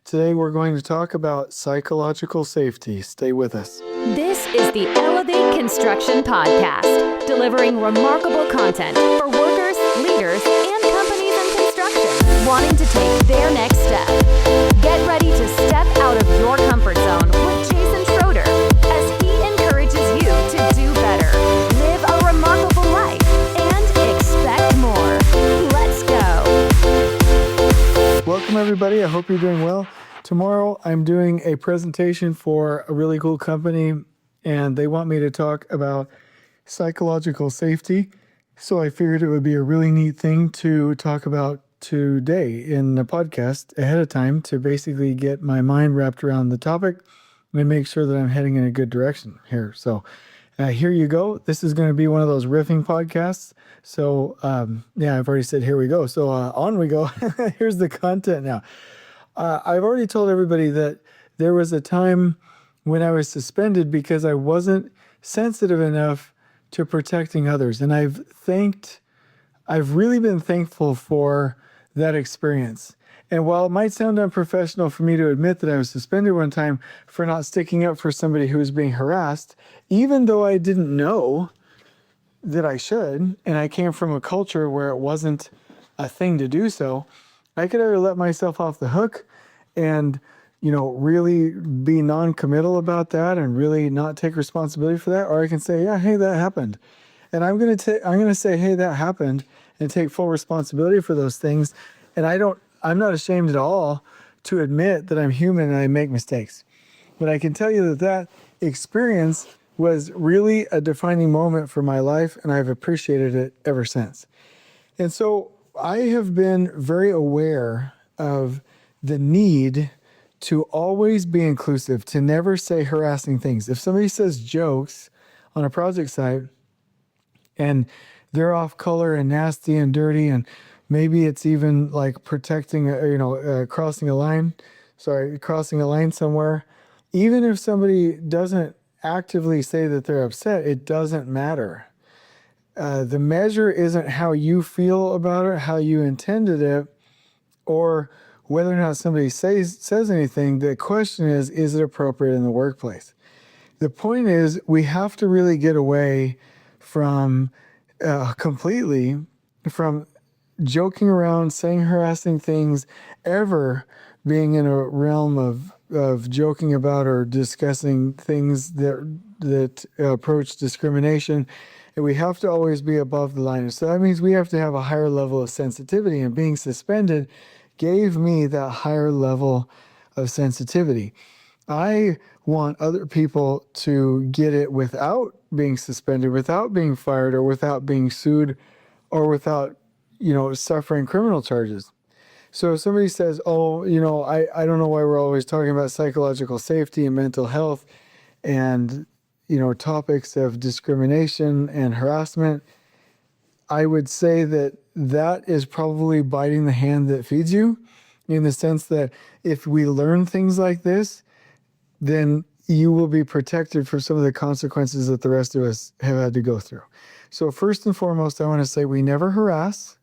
Today we're going to talk about psychological safety. Stay with us. This is the Elevate Construction Podcast, delivering remarkable content for workers, leaders, and companies in construction wanting to take their next step. Get ready to step out of your comfort zone with Jason Schroeder as he encourages you to do better, live a remarkable life, and expect more. Let's go. Welcome everybody. I hope you're doing well. Tomorrow I'm doing a presentation for a really cool company and they want me to talk about psychological safety. So I figured it would be a really neat thing to talk about today in the podcast ahead of time to basically get my mind wrapped around the topic and make sure that I'm heading in a good direction here. So here you go. This is going to be one of those riffing podcasts. So I've already said here we go. So on we go. Here's the content now. I've already told everybody that there was a time when I was suspended because I wasn't sensitive enough to protecting others. And I've really been thankful for that experience. And while it might sound unprofessional for me to admit that I was suspended one time for not sticking up for somebody who was being harassed, even though I didn't know that I should, and I came from a culture where it wasn't a thing to do so, I could either let myself off the hook and, really be non-committal about that and really not take responsibility for that, or I can say, yeah, hey, that happened. And I'm going to say, hey, that happened and take full responsibility for those things. And I'm not ashamed at all to admit that I'm human and I make mistakes. But I can tell you that experience was really a defining moment for my life, and I've appreciated it ever since. And so I have been very aware of the need to always be inclusive, to never say harassing things. If somebody says jokes on a project site and they're off color and nasty and dirty, and maybe it's even like protecting, crossing a line somewhere, even if somebody doesn't actively say that they're upset, it doesn't matter. The measure isn't how you feel about it, how you intended it, or whether or not somebody says anything. The question is it appropriate in the workplace? The point is, we have to really get away from completely from joking around, saying harassing things, ever being in a realm of joking about or discussing things that approach discrimination. And we have to always be above the line. So that means we have to have a higher level of sensitivity, and being suspended gave me that higher level of sensitivity. I want other people to get it without being suspended, without being fired, or without being sued, or without, suffering criminal charges. So if somebody says, I don't know why we're always talking about psychological safety and mental health and, topics of discrimination and harassment, I would say that is probably biting the hand that feeds you, in the sense that if we learn things like this, then you will be protected from some of the consequences that the rest of us have had to go through. So first and foremost, I want to say we never harass,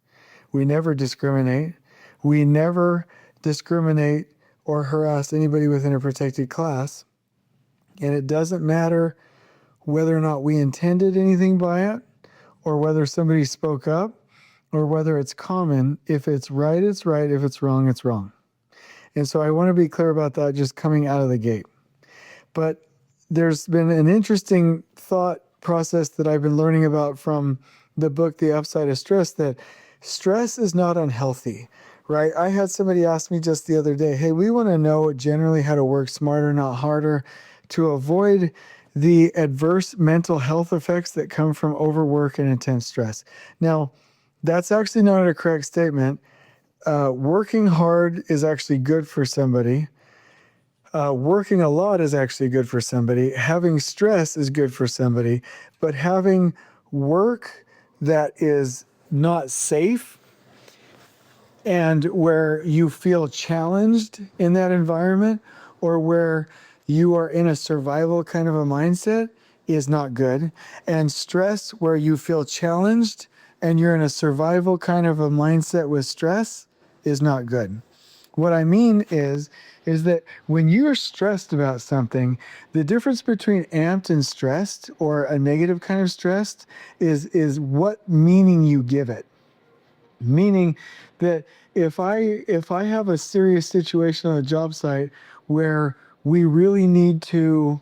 we never discriminate, we never discriminate or harass anybody within a protected class. And it doesn't matter whether or not we intended anything by it, or whether somebody spoke up, or whether it's common. If it's right, it's right. If it's wrong, it's wrong. And so I want to be clear about that just coming out of the gate. But there's been an interesting thought process that I've been learning about from the book, The Upside of Stress, that stress is not unhealthy, right? I had somebody ask me just the other day, hey, we want to know generally how to work smarter, not harder, to avoid the adverse mental health effects that come from overwork and intense stress. Now, that's actually not a correct statement. Working hard is actually good for somebody. Working a lot is actually good for somebody. Having stress is good for somebody. But having work that is not safe and where you feel challenged in that environment, or where you are in a survival kind of a mindset, is not good. And stress where you feel challenged and you're in a survival kind of a mindset with stress is not good. What I mean is that when you're stressed about something, the difference between amped and stressed, or a negative kind of stressed, is what meaning you give it. Meaning that if I have a serious situation on a job site where we really need to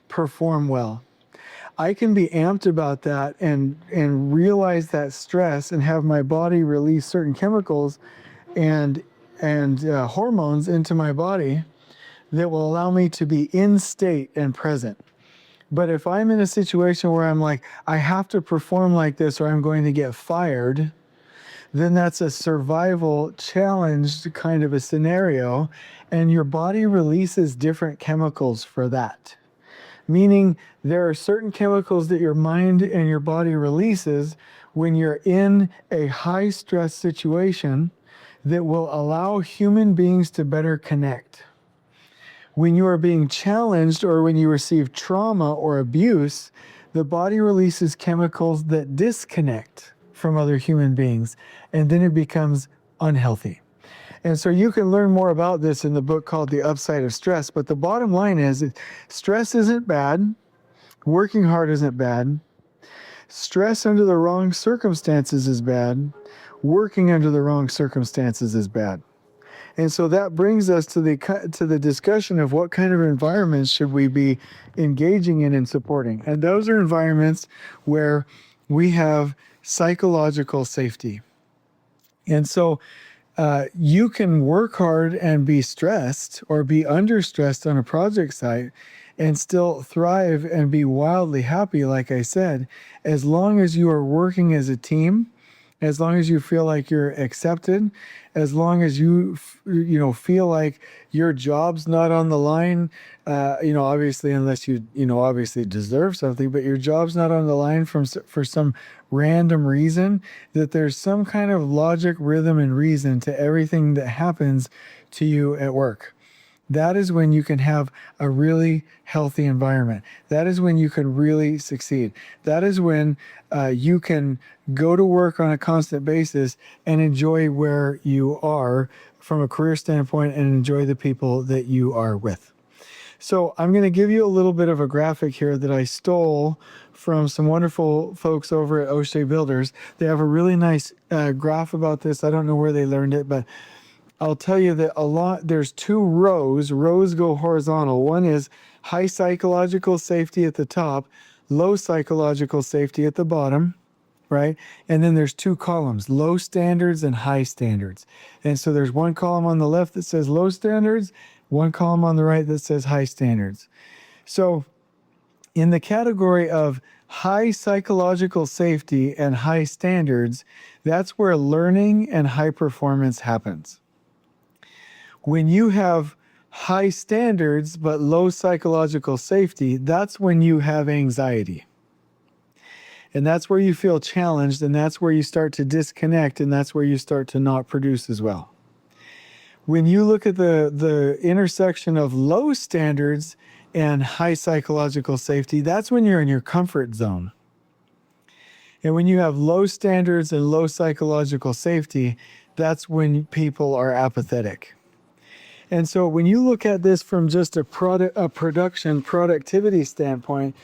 perform well, I can be amped about that and realize that stress and have my body release certain chemicals and hormones into my body that will allow me to be in state and present. But if I'm in a situation where I'm like, I have to perform like this or I'm going to get fired, then that's a survival challenged kind of a scenario, and your body releases different chemicals for that. Meaning there are certain chemicals that your mind and your body releases when you're in a high stress situation that will allow human beings to better connect. When you are being challenged or when you receive trauma or abuse, the body releases chemicals that disconnect from other human beings, and then it becomes unhealthy. And so you can learn more about this in the book called The Upside of Stress. But the bottom line is stress isn't bad. Working hard isn't bad. Stress under the wrong circumstances is bad. Working under the wrong circumstances is bad. And so that brings us to the discussion of what kind of environments should we be engaging in and supporting. And those are environments where we have psychological safety. And so you can work hard and be stressed or be under stressed on a project site and still thrive and be wildly happy, like I said, as long as you are working as a team, as long as you feel like you're accepted, as long as you feel like your job's not on the line, obviously, unless you obviously deserve something, but your job's not on the line for some random reason, that there's some kind of logic, rhythm, and reason to everything that happens to you at work. That is when you can have a really healthy environment. That is when you can really succeed. That is when you can go to work on a constant basis and enjoy where you are from a career standpoint and enjoy the people that you are with. So I'm going to give you a little bit of a graphic here that I stole from some wonderful folks over at O'Shea Builders. They have a really nice graph about this. I don't know where they learned it, but I'll tell you that there's two rows. Rows go horizontal. One is high psychological safety at the top, low psychological safety at the bottom, right? And then there's two columns, low standards and high standards. And so there's one column on the left that says low standards, one column on the right that says high standards. So in the category of high psychological safety and high standards, that's where learning and high performance happens. When you have high standards but low psychological safety, that's when you have anxiety. And that's where you feel challenged, and that's where you start to disconnect, and that's where you start to not produce as well. When you look at the intersection of low standards and high psychological safety, that's when you're in your comfort zone. And when you have low standards and low psychological safety, that's when people are apathetic. And so when you look at this from just a productivity standpoint,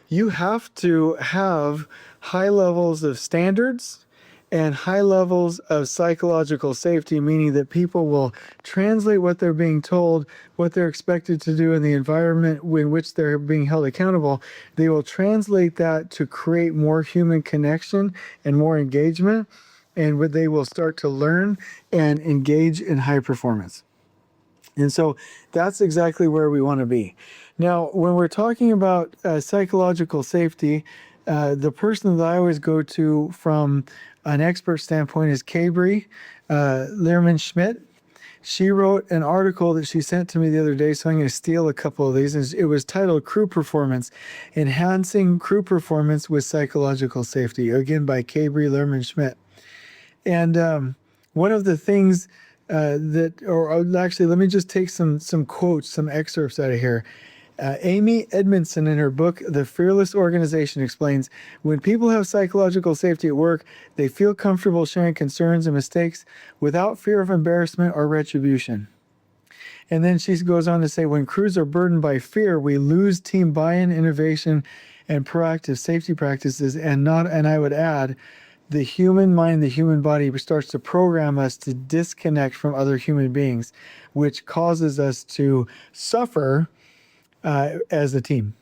you have to have high levels of standards and high levels of psychological safety, meaning that people will translate what they're being told, what they're expected to do in the environment in which they're being held accountable. They will translate that to create more human connection and more engagement, and they will start to learn and engage in high performance. And so that's exactly where we want to be. Now, when we're talking about psychological safety, the person that I always go to from an expert standpoint is Cabri Lehrman-Schmidt. She wrote an article that she sent to me the other day, so I'm going to steal a couple of these. It was titled Crew Performance, Enhancing Crew Performance with Psychological Safety, again by Cabri Lehrman-Schmidt. And one of the things actually, let me just take some quotes, some excerpts out of here. Amy Edmondson, in her book, The Fearless Organization, explains, when people have psychological safety at work, they feel comfortable sharing concerns and mistakes without fear of embarrassment or retribution. And then she goes on to say, when crews are burdened by fear, we lose team buy-in, innovation, and proactive safety practices. And I would add, the human mind, the human body starts to program us to disconnect from other human beings, which causes us to suffer as a team.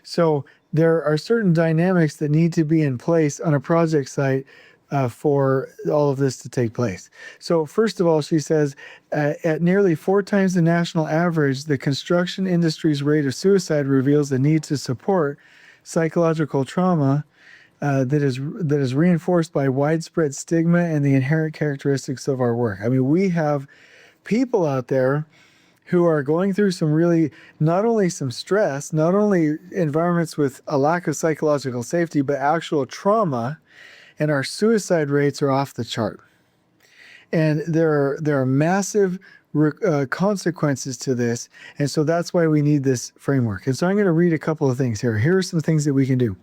So there are certain dynamics that need to be in place on a project site for all of this to take place. So first of all, she says, at nearly 4 times the national average, the construction industry's rate of suicide reveals the need to support psychological trauma that is reinforced by widespread stigma and the inherent characteristics of our work. I mean, we have people out there who are going through some really, not only some stress, not only environments with a lack of psychological safety, but actual trauma, and our suicide rates are off the chart. And there are massive consequences to this, and so that's why we need this framework. And so I'm going to read a couple of things here. Here are some things that we can do.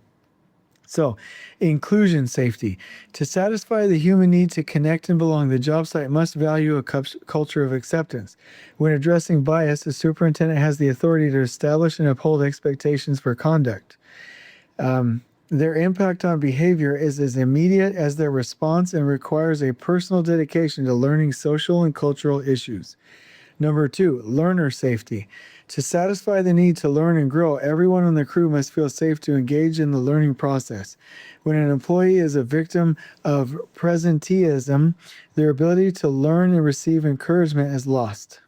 So, inclusion safety. To satisfy the human need to connect and belong, the job site must value a culture of acceptance. When addressing bias, the superintendent has the authority to establish and uphold expectations for conduct. Their impact on behavior is as immediate as their response and requires a personal dedication to learning social and cultural issues. Number 2, learner safety. To satisfy the need to learn and grow, everyone on the crew must feel safe to engage in the learning process. When an employee is a victim of presenteeism, their ability to learn and receive encouragement is lost.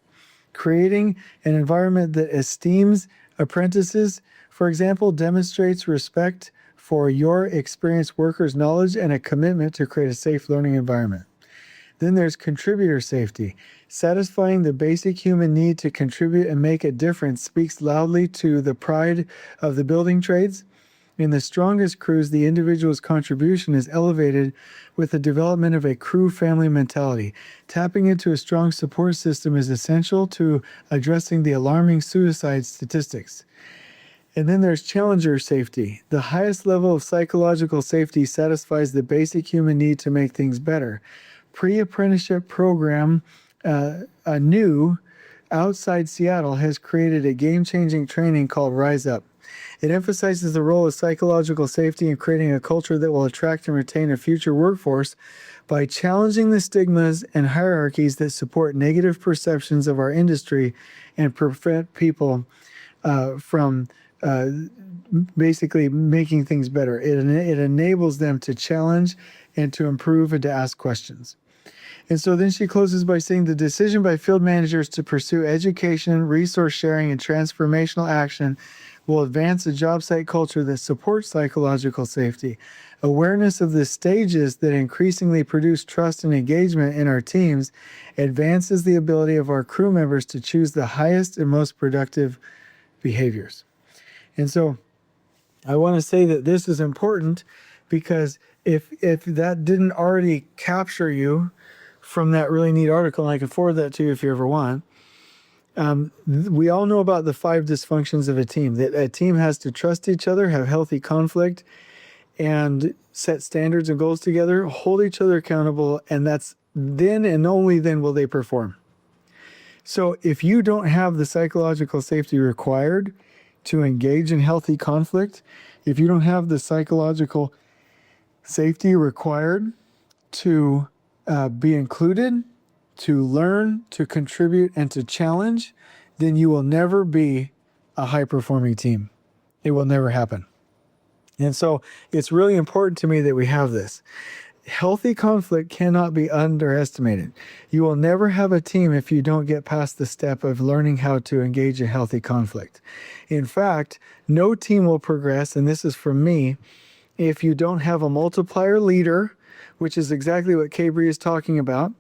Creating an environment that esteems apprentices, for example, demonstrates respect for your experienced workers' knowledge and a commitment to create a safe learning environment. Then there's contributor safety. Satisfying the basic human need to contribute and make a difference speaks loudly to the pride of the building trades. In the strongest crews, the individual's contribution is elevated with the development of a crew family mentality. Tapping into a strong support system is essential to addressing the alarming suicide statistics. And then there's challenger safety. The highest level of psychological safety satisfies the basic human need to make things better. Pre-apprenticeship program, new outside Seattle, has created a game-changing training called Rise Up. It emphasizes the role of psychological safety in creating a culture that will attract and retain a future workforce by challenging the stigmas and hierarchies that support negative perceptions of our industry and prevent people from basically making things better. It enables them to challenge and to improve and to ask questions. And so then she closes by saying the decision by field managers to pursue education, resource sharing, and transformational action will advance a job site culture that supports psychological safety. Awareness of the stages that increasingly produce trust and engagement in our teams advances the ability of our crew members to choose the highest and most productive behaviors. And so I want to say that this is important because if that didn't already capture you from that really neat article, and I can forward that to you if you ever want, we all know about the 5 dysfunctions of a team. That a team has to trust each other, have healthy conflict, and set standards and goals together, hold each other accountable, and that's then and only then will they perform. So if you don't have the psychological safety required to engage in healthy conflict, if you don't have the psychological safety required to be included, to learn, to contribute, and to challenge, then you will never be a high-performing team. It will never happen. And so it's really important to me that we have this. Healthy conflict cannot be underestimated. You will never have a team if you don't get past the step of learning how to engage in healthy conflict. In fact, no team will progress, and this is from me, if you don't have a multiplier leader, which is exactly what Cabri is talking about.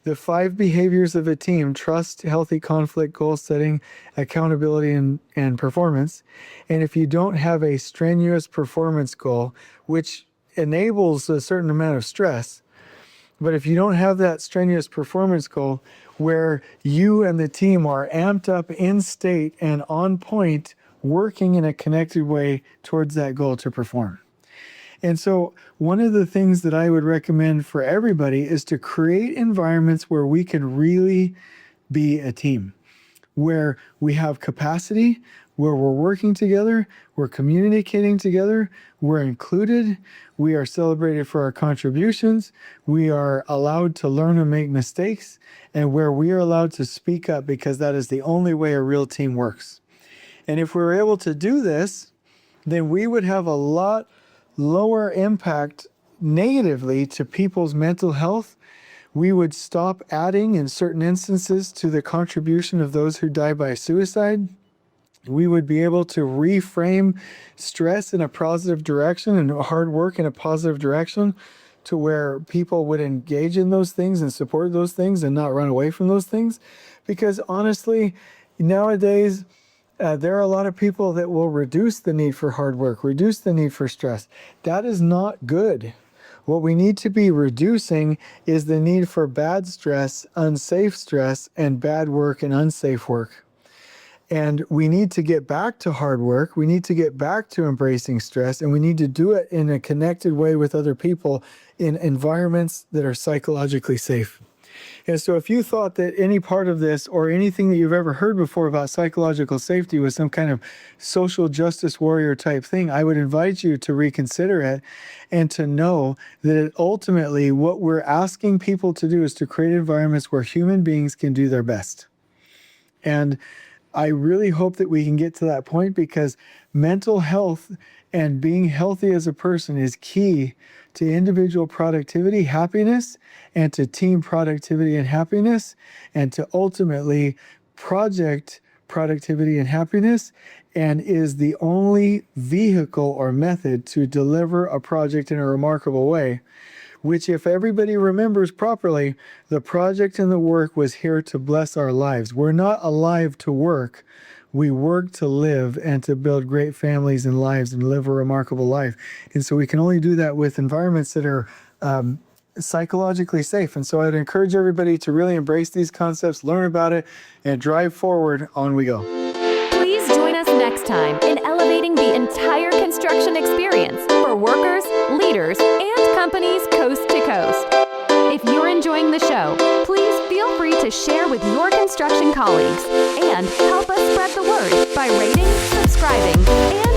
The 5 behaviors of a team: trust, healthy conflict, goal setting, accountability, and performance. And if you don't have a strenuous performance goal, which enables a certain amount of stress, but if you don't have that strenuous performance goal where you and the team are amped up in state and on point, working in a connected way towards that goal to perform. And so one of the things that I would recommend for everybody is to create environments where we can really be a team. where we have capacity, where we're working together, we're communicating together, we're included, we are celebrated for our contributions, we are allowed to learn and make mistakes, and where we are allowed to speak up, because that is the only way a real team works. And if we were able to do this, then we would have a lot lower impact negatively to people's mental health. We would stop adding, in certain instances, to the contribution of those who die by suicide. We would be able to reframe stress in a positive direction and hard work in a positive direction, to where people would engage in those things and support those things and not run away from those things. Because honestly, nowadays, there are a lot of people that will reduce the need for hard work, reduce the need for stress. That is not good. What we need to be reducing is the need for bad stress, unsafe stress, and bad work and unsafe work. And we need to get back to hard work. We need to get back to embracing stress, and we need to do it in a connected way with other people in environments that are psychologically safe. And so if you thought that any part of this or anything that you've ever heard before about psychological safety was some kind of social justice warrior type thing, I would invite you to reconsider it and to know that ultimately what we're asking people to do is to create environments where human beings can do their best. And I really hope that we can get to that point, because mental health and being healthy as a person is key to individual productivity, happiness, and to team productivity and happiness, and to ultimately project productivity and happiness, and is the only vehicle or method to deliver a project in a remarkable way, which, if everybody remembers properly, the project and the work was here to bless our lives. We're not alive to work. We work to live and to build great families and lives and live a remarkable life. And so we can only do that with environments that are psychologically safe. And so I'd encourage everybody to really embrace these concepts, learn about it, and drive forward. On we go. Please join us next time in elevating the entire construction experience for workers, leaders, and companies coast to coast. If you're enjoying the show, please feel free to share with your construction colleagues and help us spread the word by rating, subscribing, and